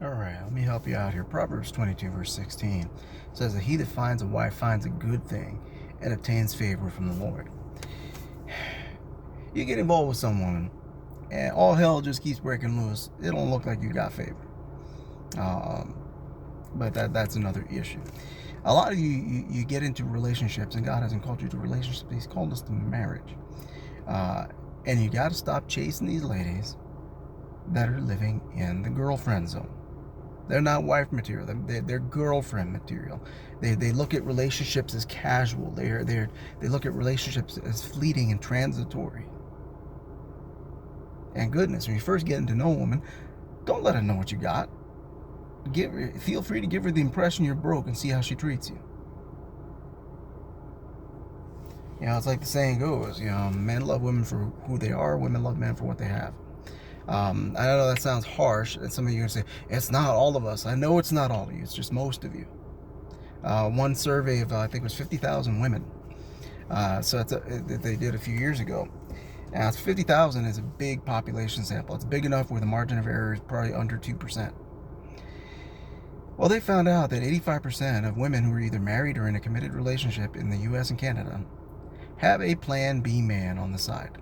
All right, let me help you out here. Proverbs 22, verse 16 says that he that finds a wife finds a good thing and obtains favor from the Lord. You get involved with someone and all hell just keeps breaking loose. It don't look like you got favor. Um, but that's another issue. A lot of you get into relationships, and God hasn't called you to relationships. He's called us to marriage. And you got to stop chasing these ladies that are living in the girlfriend zone. They're not wife material. They're girlfriend material. They look at relationships as casual. They look at relationships as fleeting and transitory. And goodness, when you first get to know a woman, don't let her know what you got. Feel free to give her the impression you're broke and see how she treats you. You know, it's like the saying goes, men love women for who they are, women love men for what they have. I know that sounds harsh, and some of you are going to say, it's not all of us. I know it's not all of you, it's just most of you. One survey of, I think it was 50,000 women, that they did a few years ago. Now, 50,000 is a big population sample. It's big enough where the margin of error is probably under 2%. Well, they found out that 85% of women who are either married or in a committed relationship in the US and Canada have a plan B man on the side.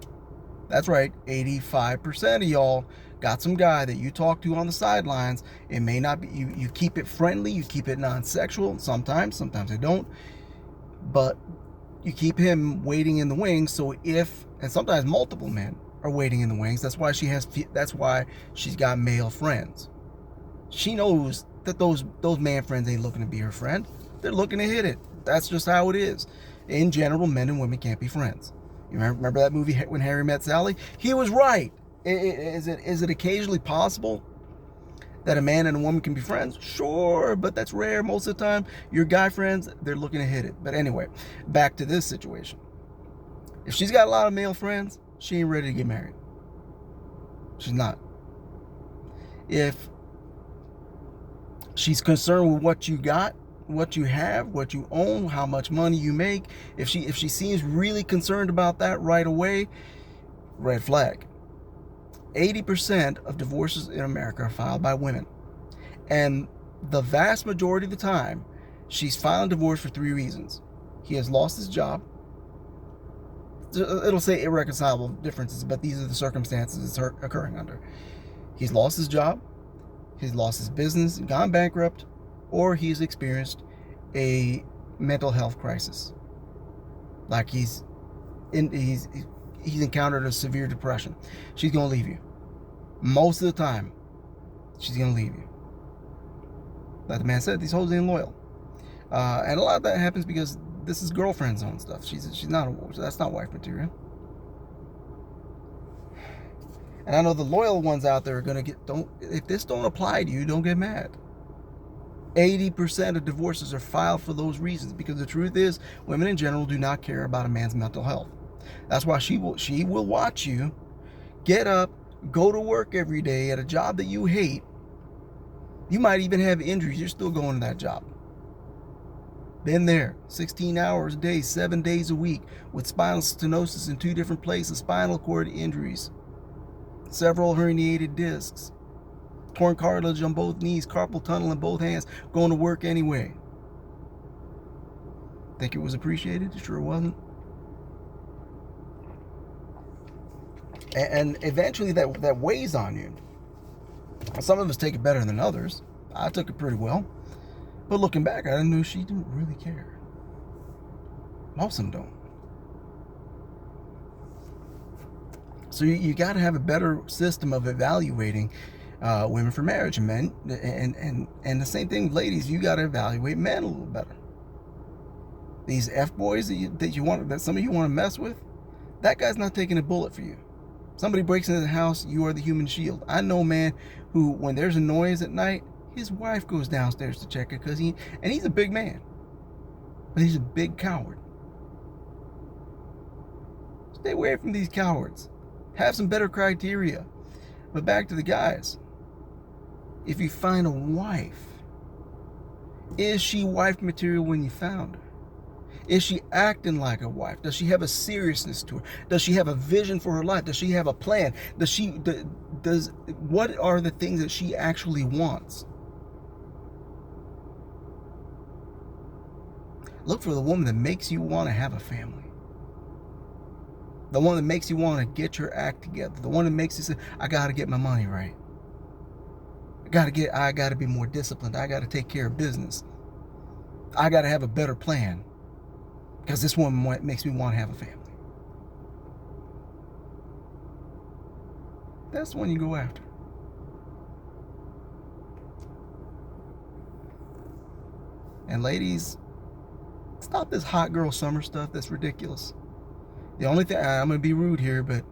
That's right, 85% of y'all got some guy that you talk to on the sidelines. It may not be, you keep it friendly, you keep it non-sexual, sometimes they don't, but you keep him waiting in the wings. So and sometimes multiple men are waiting in the wings. That's why she's got male friends. She knows that those man friends ain't looking to be her friend. They're looking to hit it. That's just how it is. In general, men and women can't be friends. You remember that movie When Harry Met Sally? He was right. Is it occasionally possible that a man and a woman can be friends? Sure, but that's rare. Most of the time, your guy friends, they're looking to hit it. But anyway, back to this situation. If she's got a lot of male friends, she ain't ready to get married. She's not. If she's concerned with what you got, what you have, what you own, how much money you make, if she seems really concerned about that right away, red flag. 80% of divorces in America are filed by women. And the vast majority of the time, she's filing divorce for 3 reasons. He has lost his job. It'll say irreconcilable differences, but these are the circumstances it's occurring under. He's lost his job, he's lost his business, gone bankrupt, or he's experienced a mental health crisis. Like he's encountered a severe depression. She's going to leave you. Most of the time, she's going to leave you. Like the man said, these hoes ain't loyal. And a lot of that happens because this is girlfriend zone stuff. That's not wife material. And I know the loyal ones out there are going to if this don't apply to you, don't get mad. 80% of divorces are filed for those reasons, because the truth is, women in general do not care about a man's mental health. That's why she will watch you get up, go to work every day at a job that you hate. You might even have injuries. You're still going to that job. Been there 16 hours a day, 7 days a week, with spinal stenosis in 2 different places, spinal cord injuries, several herniated discs, torn cartilage on both knees, carpal tunnel in both hands, going to work anyway. Think it was appreciated? It sure wasn't. And eventually that weighs on you. Some of us take it better than others. I took it pretty well. But looking back, I knew she didn't really care. Most of them don't. So you got to have a better system of evaluating women for marriage, and men, and the same thing with ladies. You got to evaluate men a little better. These F-boys that some of you want to mess with, that guy's not taking a bullet for you. Somebody breaks into the house, you are the human shield. I know a man who, when there's a noise at night, his wife goes downstairs to check it, because he's a big man, but he's a big coward. Stay away from these cowards. Have some better criteria. But back to the guys. If you find a wife, is she wife material when you found her? Is she acting like a wife? Does she have a seriousness to her? Does she have a vision for her life? Does she have a plan? what are the things that she actually wants? Look for the woman that makes you want to have a family. The one that makes you want to get your act together. The one that makes you say, I got to get my money right. I got to be more disciplined. I got to take care of business. I got to have a better plan. Because this woman makes me want to have a family. That's the one you go after. And ladies, stop this hot girl summer stuff. That's ridiculous. The only thing, I'm going to be rude here, but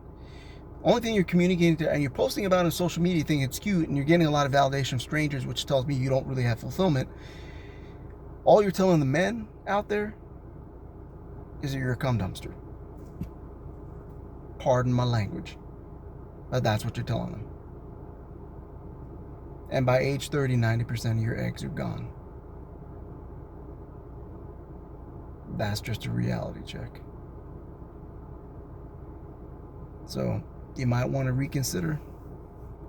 only thing you're communicating to, and you're posting about on social media, thinking it's cute, and you're getting a lot of validation from strangers, which tells me you don't really have fulfillment. All you're telling the men out there is that you're a cum dumpster. Pardon my language, but that's what you're telling them. And by age 30, 90% of your eggs are gone. That's just a reality check. So you might want to reconsider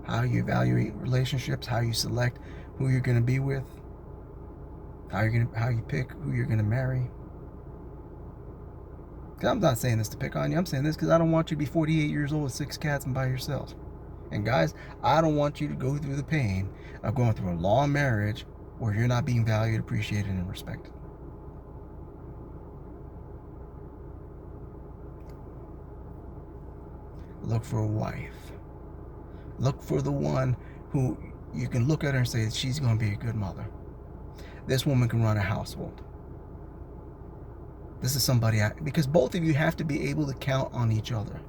how you evaluate relationships, how you select who you're going to be with, how you pick who you're going to marry. Because I'm not saying this to pick on you. I'm saying this because I don't want you to be 48 years old with 6 cats and by yourself. And guys, I don't want you to go through the pain of going through a long marriage where you're not being valued, appreciated, and respected. Look for a wife. Look for the one who you can look at her and say she's going to be a good mother. This woman can run a household. This is somebody, because both of you have to be able to count on each other.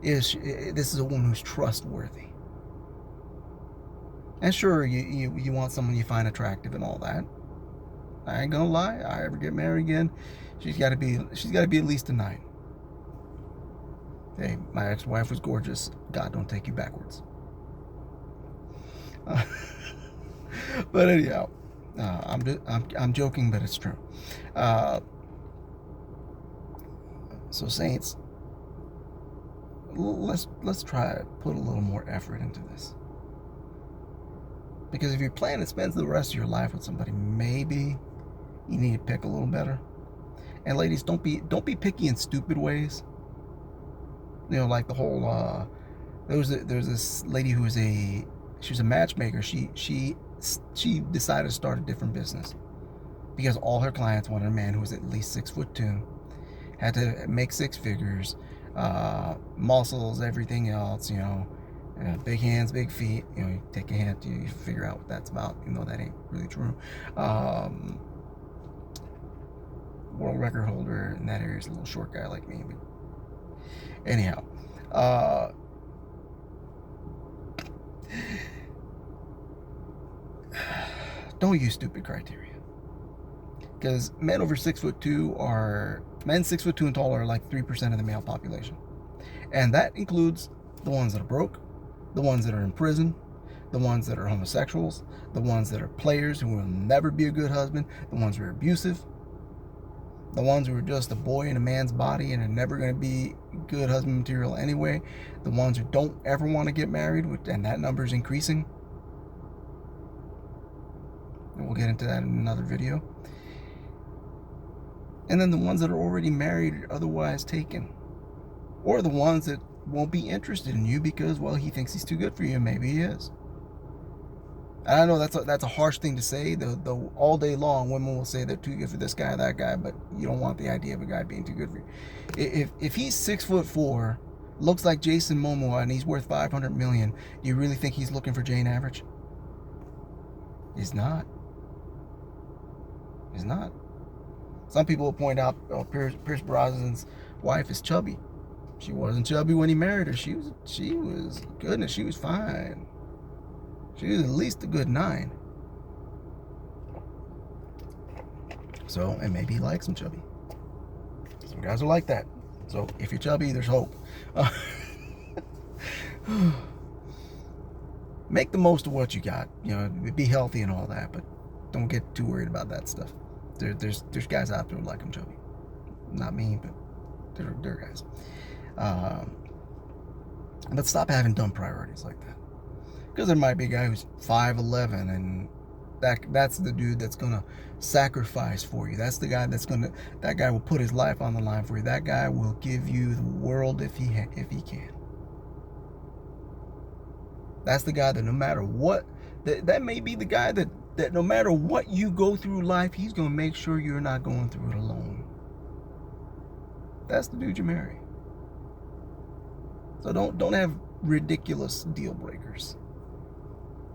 This is a woman who's trustworthy. And sure, you want someone you find attractive and all that. I ain't gonna lie. I ever get married again, she's got to be at least a 9. Hey, my ex-wife was gorgeous. God don't take you backwards. But anyhow, I'm joking, but it's true. So saints, let's try to put a little more effort into this. Because if you're planning to spend the rest of your life with somebody, maybe you need to pick a little better. And ladies, don't be picky in stupid ways. You know, like the whole there was this lady who was she was a matchmaker. She decided to start a different business because all her clients wanted a man who was at least 6'2", had to make 6 figures, muscles, everything else. You know, big hands, big feet. You know, you take a hand, you figure out what that's about. You know, that ain't really true. World record holder in that area is a little short guy like me. But anyhow, don't use stupid criteria. Because men 6'2" and taller are like 3% of the male population. And that includes the ones that are broke, the ones that are in prison, the ones that are homosexuals, the ones that are players who will never be a good husband, the ones who are abusive, the ones who are just a boy in a man's body and are never going to be good husband material anyway, the ones who don't ever want to get married, and that number is increasing. And we'll get into that in another video. And then the ones that are already married or otherwise taken. Or the ones that won't be interested in you because, well, he thinks he's too good for you. Maybe he is. I know that's a harsh thing to say. The all day long, women will say they're too good for this guy or that guy, but you don't want the idea of a guy being too good for you. If he's 6'4", looks like Jason Momoa, and he's worth $500 million, do you really think he's looking for Jane Average? He's not. He's not. Some people will point out, Pierce Brosnan's wife is chubby. She wasn't chubby when he married her. She was goodness. She was fine. She was at least a good 9. So, and maybe he likes some chubby. Some guys are like that. So, if you're chubby, there's hope. Make the most of what you got. You know, be healthy and all that, but don't get too worried about that stuff. There's guys out there who like them chubby. Not me, but there are guys. But stop having dumb priorities like that. Because there might be a guy who's 5'11", and that's the dude that's gonna sacrifice for you. That's the guy that guy will put his life on the line for you. That guy will give you the world if he can. That's the guy that no matter what, that may be the guy that no matter what you go through life, he's gonna make sure you're not going through it alone. That's the dude you marry. So don't have ridiculous deal breakers.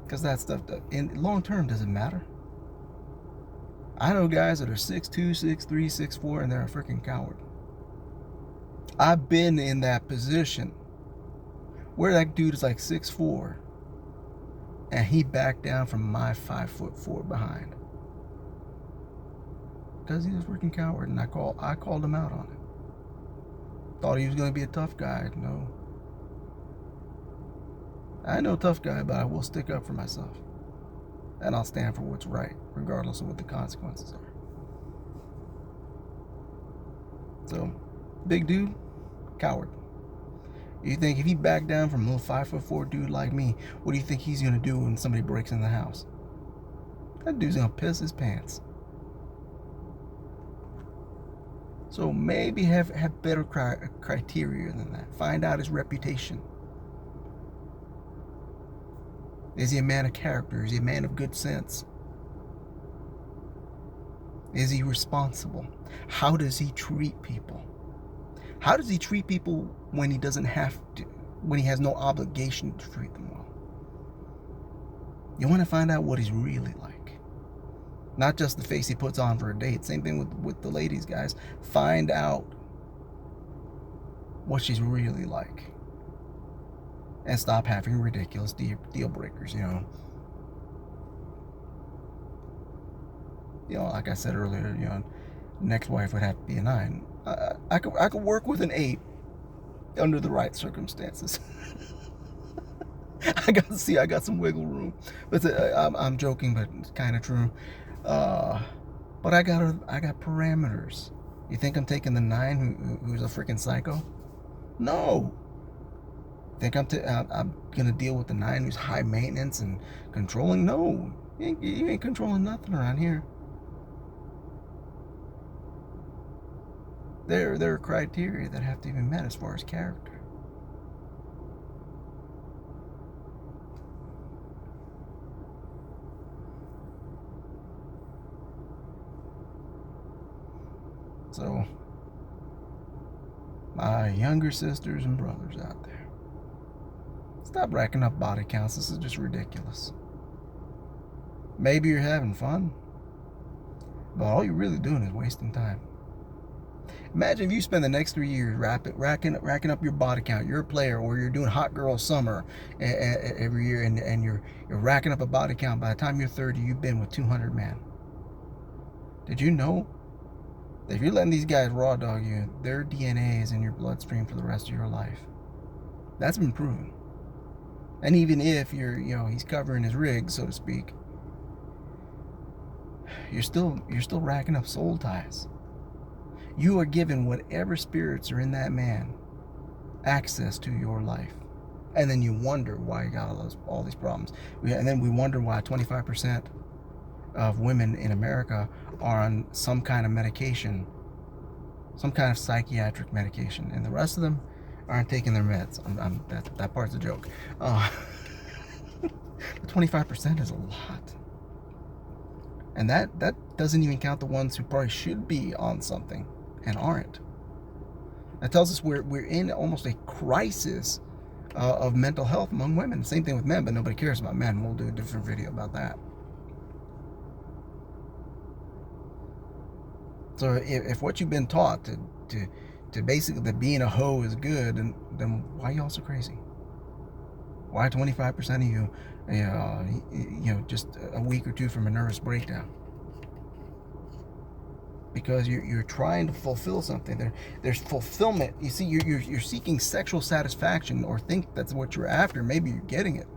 Because that stuff in long term doesn't matter. I know guys that are 6'2", 6'3", 6'4", and they're a freaking coward. I've been in that position where that dude is like 6'4", and he backed down from my 5'4" behind. Because he was a freaking coward, and I called him out on it. Thought he was going to be a tough guy. No. I know tough guy, but I will stick up for myself. And I'll stand for what's right, regardless of what the consequences are. So, big dude, coward. You think if he backed down from a little 5'4" dude like me, what do you think he's gonna do when somebody breaks in the house? That dude's gonna piss his pants. So maybe have better criteria than that. Find out his reputation. Is he a man of character? Is he a man of good sense? Is he responsible? How does he treat people? How does he treat people when he doesn't have to, when he has no obligation to treat them well? You want to find out what he's really like. Not just the face he puts on for a date. Same thing with the ladies, guys. Find out what she's really like. And stop having ridiculous deal breakers, like I said earlier, next wife would have to be a 9. I could work with an 8 under the right circumstances. I got some wiggle room. But I'm joking, but it's kind of true. But I got parameters. You think I'm taking the 9 who's a freaking psycho? No. Think I'm gonna deal with the 9 who's high maintenance and controlling? No, you ain't controlling nothing around here. There are criteria that have to be met as far as character. So, my younger sisters and brothers out there, stop racking up body counts. This is just ridiculous. Maybe you're having fun, but all you're really doing is wasting time. Imagine if you spend the next 3 years racking up your body count. You're a player, or you're doing hot girl summer every year, and you're racking up a body count. By the time you're 30, you've been with 200 men. Did you know that if you're letting these guys raw dog you, their DNA is in your bloodstream for the rest of your life? That's been proven. And even if he's covering his rig, so to speak, you're still racking up soul ties. You are given whatever spirits are in that man access to your life. And then you wonder why you got all these problems. And then we wonder why 25% of women in America are on some kind of medication, some kind of psychiatric medication, and the rest of them aren't taking their meds. That part's a joke. 25% is a lot. And that doesn't even count the ones who probably should be on something and aren't. That tells us we're in almost a crisis of mental health among women. Same thing with men, but nobody cares about men. We'll do a different video about that. So if what you've been taught to basically that being a hoe is good, then why are y'all so crazy? Why 25% of you, just a week or two from a nervous breakdown? Because you're trying to fulfill something. There's fulfillment. You see, you're seeking sexual satisfaction, or think that's what you're after. Maybe you're getting it,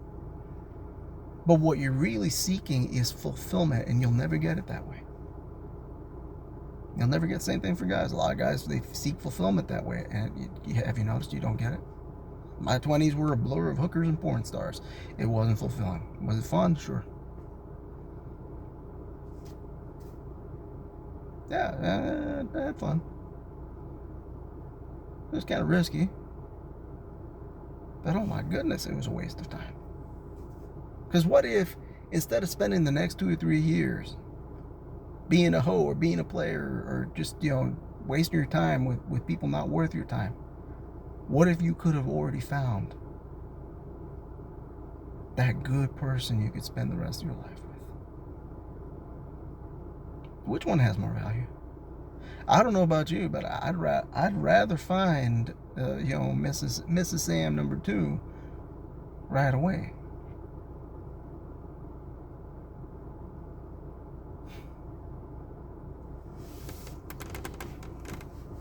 but what you're really seeking is fulfillment, and you'll never get it that way. You'll never get the same thing for guys. A lot of guys, they seek fulfillment that way, and have you noticed you don't get it? My 20s were a blur of hookers and porn stars. It wasn't fulfilling. Was it fun? Sure. Yeah, I had fun. It was kind of risky. But oh my goodness, it was a waste of time. Because what if, instead of spending the next 2 or 3 years being a hoe or being a player or just, wasting your time with people not worth your time, what if you could have already found that good person you could spend the rest of your life with? Which one has more value? I don't know about you, but I'd rather find Mrs. Sam number 2 right away.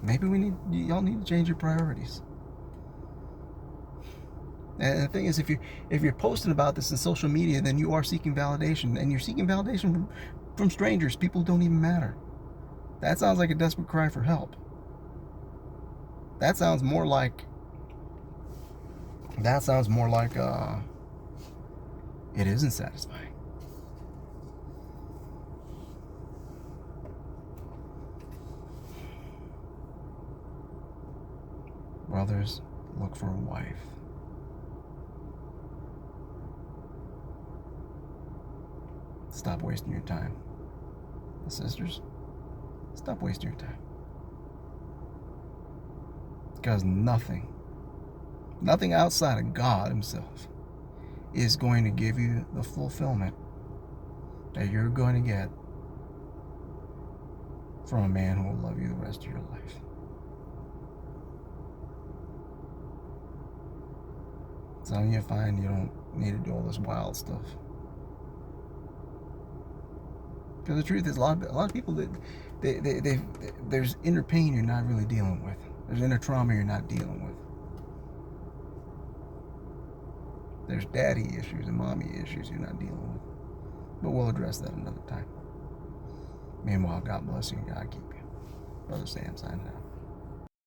Maybe y'all need to change your priorities. And the thing is, if you're posting about this in social media, then you are seeking validation, and you're seeking validation from strangers, people who don't even matter. That sounds like a desperate cry for help. That sounds more like it isn't satisfying. Brothers, look for a wife. Stop wasting your time. Sisters, stop wasting your time. Because nothing outside of God himself is going to give you the fulfillment that you're going to get from a man who will love you the rest of your life. Some of you find you don't need to do all this wild stuff. Because the truth is, a lot of people that there's inner pain you're not really dealing with. There's inner trauma you're not dealing with. There's daddy issues and mommy issues you're not dealing with. But we'll address that another time. Meanwhile, God bless you and God keep you. Brother Sam signing out.